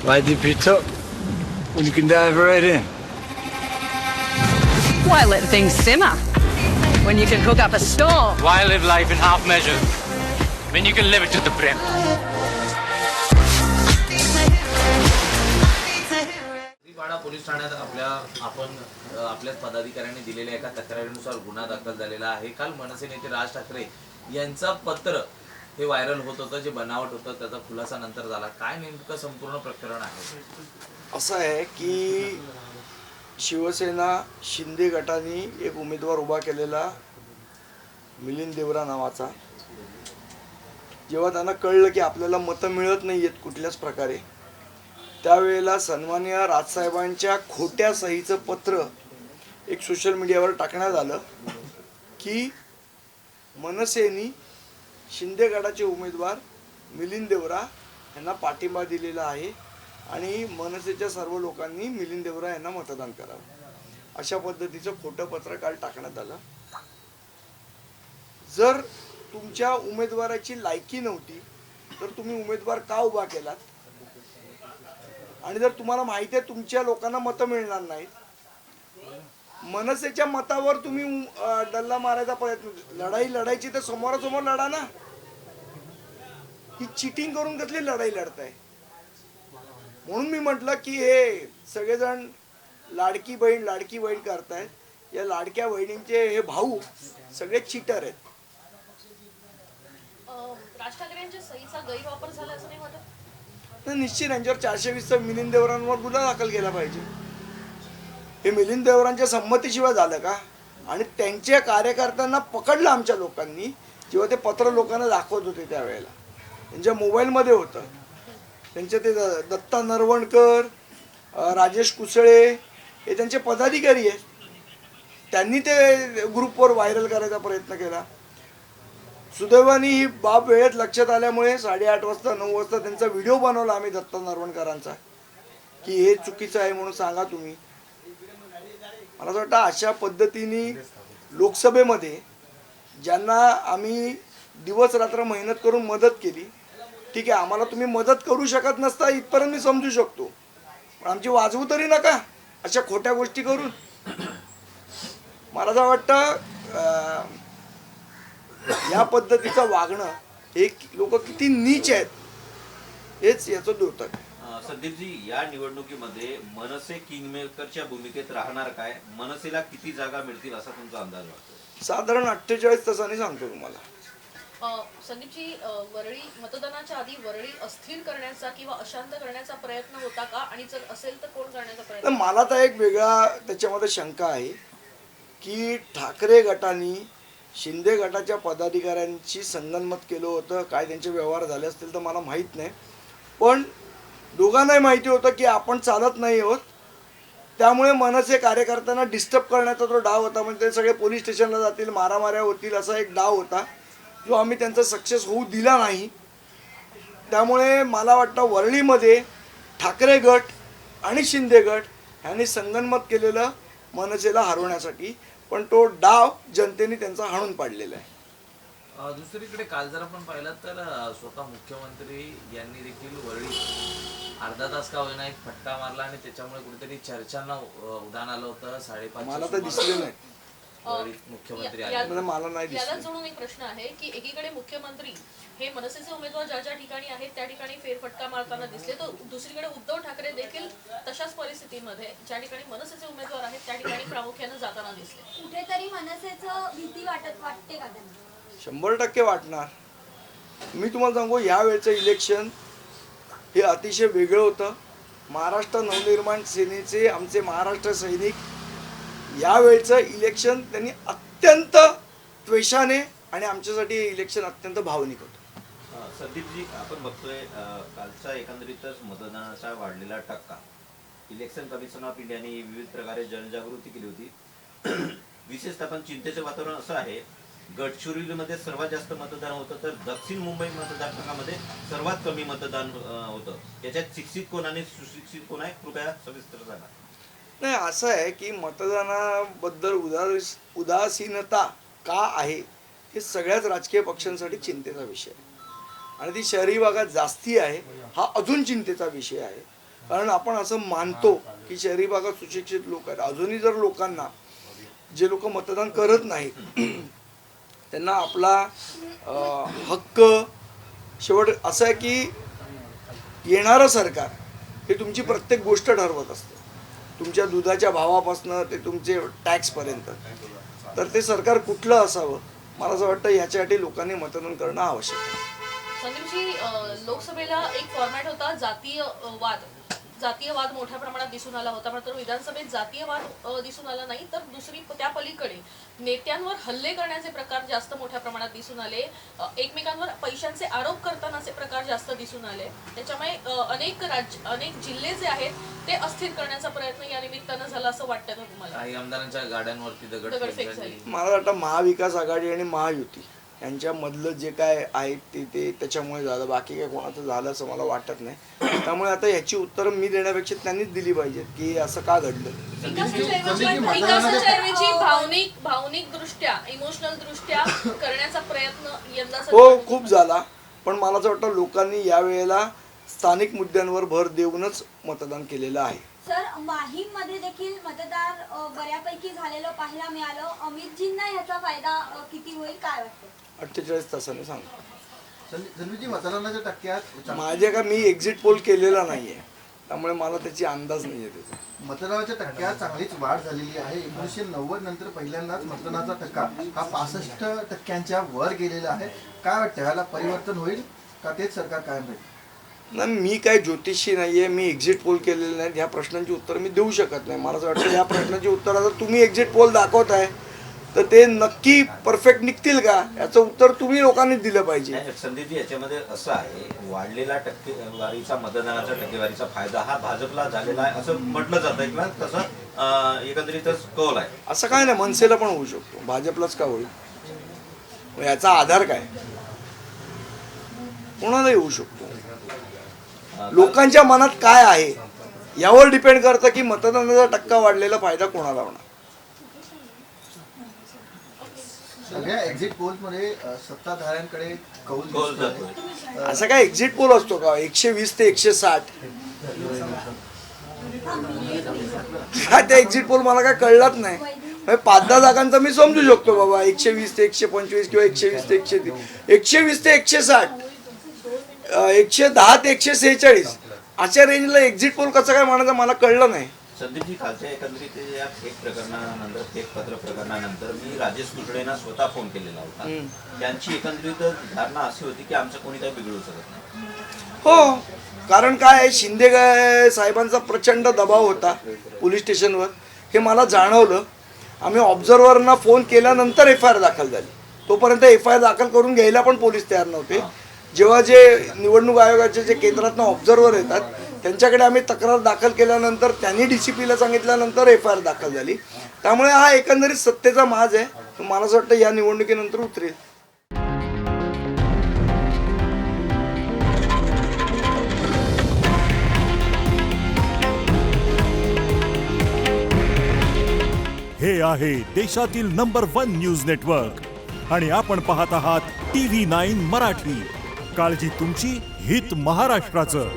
Why dip it up when you can dive right in? Why let things simmer when you can cook up a storm? Why live life in half measures when you can live it to the brim? Wada police ठाण्यात आपल्याच पदाधिकाऱ्यांनी दिलेल्या एका तक्रारीनुसार गुन्हा दाखल झालेला आहे। काल मनसे नेते राज ठाकरे यांचा पत्र हे व्हायरल होत होतं, जे बनावट होतं, त्याचा खुलासा नंतर झाला। काय नेमकं संपूर्ण प्रकरण आहे? असं आहे की शिवसेना शिंदे गटाने एक उमेदवार उभा केलेला मिलिंद देवरा नावाचा, जेव्हा त्यांना कळलं की आपल्याला मतं मिळत नाही आहेत कुठल्याच प्रकारे, त्यावेळेला सन्माननीय राजसाहेबांच्या खोट्या सहीचं पत्र एक सोशल मीडियावर टाकण्यात आलं की मनसेनी शिंदे गटाचे उमेदवार मिलिंद देवरा यांना पाठिंबा दिलेला आहे आणि मनसेच्या सर्व लोकांनी मिलिंद देवरा यांना मतदान करावं, अशा पद्धतीचं खोटं पत्र काल टाकण्यात आलं। जर तुमच्या उमेदवाराची लायकी नव्हती तर तुम्ही उमेदवार का उभा केलात? आणि जर तुम्हाला माहिती आहे तुमच्या लोकांना मतं मिळणार नाहीत, मनसेच्या मतावर तुम्ही डल्ला मारायचा प्रयत्न, लढाई लढायची तर समोरासमोर लढा ना। ही चिटिंग करून कसली लढाई लढताय? म्हणून मी म्हटलं की हे सगळेजण लाडकी बहीण करतायत, या लाडक्या बहिणींचे हे भाऊ सगळे चीटर आहेत। राज ठाकरेंच्या सहीचा गैरवापर झाला असं नाही वाटत? तर निश्चित यांच्यावर 420 मिलिंद देवरांवर गुन्हा दाखल केला पाहिजे। हे मिलिंद देवरांच्या संमतीशिवाय झालं का? आणि त्यांच्या कार्यकर्त्यांना पकडलं आमच्या लोकांनी, जेव्हा ते पत्र लोकांना दाखवत होते त्यावेळेला त्यांच्या मोबाईलमध्ये होतं। त्यांचे ते दत्ता नरवणकर, राजेश कुसळे हे त्यांचे पदाधिकारी आहेत, त्यांनी ते ग्रुपवर व्हायरल करायचा प्रयत्न केला। सुदैवाने ही बाब वेळेत लक्षात आल्यामुळे 8:30 वाजता 9 वाजता त्यांचा व्हिडिओ बनवला आम्ही दत्ता नरवणकरांचा की हे चुकीचं आहे म्हणून सांगा तुम्ही। मला असं वाटतं अशा पद्धतीने लोकसभेमध्ये ज्यांना आम्ही दिवस रात्र मेहनत करून मदत केली, ठीक आहे, आम्हाला तुम्ही मदत करू शकत नसता इथपर्यंत मी समजू शकतो, पण आमची वाजवू तरी नका अशा खोट्या गोष्टी करून। मला असं वाटतं या पद्धतीचं वागणं हे लोक किती नीच आहेत हेच याचं द्योतक आहे। संदीपजी, या निवडणुकीमध्ये मनसे किंगमेकरच्या भूमिकेत राहणार काय? मनसेला किती जागा मिळतील असा तुमचा अंदाज वाटतो? साधारण 48 तासांनी सांगतो तुम्हाला। संदीपजी, वरळी मतदानाच्या आधी वरळी अस्थिर करण्याचा किंवा अशांत करण्याचा प्रयत्न होता का? आणि जर असेल तर कोण करण्याचा प्रयत्न? मला तर एक वेगळा त्याच्यामध्ये शंका आहे की ठाकरे गटाने शिंदे गटाच्या पदाधिकाऱ्यांशी संगनमत केलं होतं, काय त्यांचे व्यवहार झाले असतील तर मला माहीत नाही, पण दोघांनाही माहिती होतं की आपण चालत नाही आहोत, त्यामुळे मनसे कार्यकर्त्यांना डिस्टर्ब करण्याचा तो डाव होता। म्हणजे ते सगळे पोलीस स्टेशनला जातील, मारामाऱ्या होतील असा एक डाव होता, जो आम्ही त्यांचा सक्सेस होऊ दिला नाही। त्यामुळे मला वाटतं वरळीमध्ये ठाकरे गट आणि शिंदे गट यांनी संगनमत केलेलं मनसेला हरवण्यासाठी, पण तो डाव जनतेने त्यांचा हाणून पाडलेला आहे। दुसरीकडे काल जर आपण पाहिलं तर स्वतः मुख्यमंत्री यांनी देखील वरळी अर्धा तास का होईना एक फटका मारला आणि त्याच्यामुळे कुठेतरी चर्चांना उधाण आलं होतं। 5:30 मला तर दिसले नाही मुख्यमंत्री मला नाही याला दिसलं। जोडून एक प्रश्न आहे की एकीकडे मुख्यमंत्री हे मनसेचे उमेदवार ज्या ज्या ठिकाणी आहेत त्या ठिकाणी फेरफटका मारताना दिसले, तर दुसरीकडे उद्धव ठाकरे देखील तशाच परिस्थितीमध्ये ज्या ठिकाणी मनसेचे उमेदवार आहेत त्या ठिकाणी प्रामुख्याने जाताना दिसले। कुठेतरी मनसेचं भीती वाटते का त्यांना? 100% वाटणार। मी तुम्हाला सांगू, यावेळचं इलेक्शन हे अतिशय वेगळं होतं। महाराष्ट्र नवनिर्माण सेनेचे आमचे महाराष्ट्र सैनिक यावेळचं इलेक्शन त्यांनी अत्यंत त्वेषाने, आणि आमच्यासाठी हे इलेक्शन अत्यंत भावनिक होतं। संदीपजी, आपण बघतोय कालचा एकंदरीतच मतदानाचा वाढलेला टक्का, इलेक्शन कमिशन ऑफ इंडियाने विविध प्रकारे जनजागृती केली होती। विशेषतः पण चिंतेचं वातावरण असं आहे, गडचिरोलीमध्ये सर्वात जास्त मतदान होतं तर दक्षिण मुंबई मतदारसंघामध्ये सर्वात कमी मतदान होतं। याच्यात शिक्षित कोण आणि सुशिक्षित कोण आहे? कृपया सविस्तर सांगा। नाही, असं आहे की मतदानाबद्दल उदासीनता का आहे हे सगळ्याच राजकीय पक्षांसाठी चिंतेचा विषय आहे, आणि ती शहरी भागात जास्ती आहे हा अजून चिंतेचा विषय आहे। कारण आपण असं मानतो की शहरी भागात सुशिक्षित लोक आहेत. अजूनही जर लोकांना, जे लोक मतदान करत नाहीत त्यांना आपला हक्क, शेवट असं आहे की येणारं सरकार हे तुमची प्रत्येक गोष्ट ठरवत असतं, तुमच्या दुधाच्या भावापासनं ते तुमचे टॅक्सपर्यंत. तर ते सरकार कुठलं असावं, मला असं वाटतं ह्याच्यासाठी लोकांनी मतदान करणं आवश्यक आहे. संदीपजी, लोकसभेला एक फॉर्मॅट होता जातीय वाद मोठ्या प्रमाणात दिसून आला होता, मात्र विधानसभेत जातीय वाद दिसून आला नाही, तर दुसरी त्या पलीकडे नेत्यांवर हल्ले करण्याचे प्रकार जास्त मोठ्या प्रमाणात दिसून आले, एकमेकांवर पैशांचे आरोप करतानाचे प्रकार जास्त दिसून आले. त्याच्यामुळे अनेक जिल्हे जे आहेत ते अस्थिर करण्याचा प्रयत्न या निमित्तानं झाला असं वाटतं का तुम्हाला? काही आमदारांच्या गाड्यांवरती दगडफेक झाली. मला वाटतं महाविकास आघाडी आणि महायुती यांच्यामधलं जे काय आहे ते त्याच्यामुळे झालं, बाकी काय कोणाचं झालं असं मला वाटत नाही. त्यामुळे आता याची उत्तरं मी देण्यापेक्षा त्यांनीच दिली पाहिजेत की असं का घडलं. विकासाच्या ऐवजी भावनिक दृष्ट्या, इमोशनल दृष्ट्या करण्याचा प्रयत्न यंदा हो, खूप झाला. पण मला असं वाटतं लोकांनी यावेळेला स्थानिक मुद्द्यांवर भर देऊनच मतदान केलेलं आहे. सर, माहीममध्ये देखील मतदार बऱ्यापैकी झालेलं पाहायला मिळालं. अमितजींना याचा फायदा किती होईल काय वाटतं? 48 तासाने सांगा. संदीपजी, मतदानाच्या टक्क्यात माझ्या का मी एक्झिट पोल केलेला नाहीये, त्यामुळे मला त्याची अंदाज नाहीये त्याचा. मतदानाच्या टक्क्यात चांगलीच वाढ झालेली आहे. 1990 नंतर पहिल्यांदाच मतदानाचा टक्का हा 65% वर गेलेला आहे. काय वाटतं, ह्याला परिवर्तन होईल का तेच सरकार कायम राहील? नाही, मी काय ज्योतिषी नाहीये, मी एक्झिट पोल केलेले नाहीत. ह्या प्रश्नांची उत्तर मी देऊ शकत नाही. मला असं वाटतं ह्या प्रश्नाची उत्तर आता तुम्ही एक्झिट पोल दाखवताय तर ते नक्की परफेक्ट निघतील का, याचं उत्तर तुम्ही लोकांनी दिलं पाहिजे. संदीपजी, याच्यामध्ये असं आहे, वाढलेला टक्केवारीचा, मतदानाच्या टक्केवारीचा फायदा हा भाजपला झालेला आहे असं म्हटलं जात आहे किंवा तसं एकंदरीतच कौल आहे. असं काय नाही, मनसेला पण होऊ शकतो, भाजपलाच का होईल? याचा आधार काय? कोणालाही होऊ शकतो. लोकांच्या मनात काय आहे यावर डिपेंड करतं की मतदानाचा टक्का वाढलेला फायदा कोणाला होणार. सगळ्या एक्झिट पोलमध्ये सत्ताधाऱ्यांकडे कौल दिसतोय. असं काय एक्झिट पोल असतो का? 120 ते 160 काय त्या एक्झिट पोल मला काय कळलाच नाही. 5-10 जागांचा मी समजू शकतो बाबा, 120 ते 125 किंवा 120 ते 130, 120 ते 160, 110 ते 146 अशा रेंजला एक्झिट पोल कसं काय म्हणायचं मला कळलं नाही. संदीपजी, कालच्या एकंदरीत या फेक प्रकरणानंतर, फेक पत्र प्रकरणानंतर मी राजेश कुकडरेंना स्वतः फोन केलेला होता. त्यांची एकंदरीत धारणा अशी होती की आमचं कोणी काही बिघडवू शकत नाही. हो, कारण काय, शिंदे साहेबांचा प्रचंड दबाव होता पोलीस स्टेशनवर, हे मला जाणवलं. आम्ही ऑब्झर्व्हरना फोन केल्यानंतर FIR दाखल झाली. तोपर्यंत FIR दाखल करून घ्यायला पण पोलीस तयार नव्हते. जेव्हा जे निवडणूक आयोगाचे जे केंद्रातनं ऑब्झर्व्हर येतात त्यांच्याकडे आम्ही तक्रार दाखल केल्यानंतर त्यांनी DCPला सांगितल्यानंतर FIR दाखल झाली. त्यामुळे हा एकंदरीत सत्तेचा माज आहे, मला असं वाटतं या निवडणुकीनंतर उतरेल. हे आहे देशातील नंबर 1 न्यूज नेटवर्क आणि आपण पाहत आहात TV9 मराठी. काळजी तुमची, हित महाराष्ट्राचं.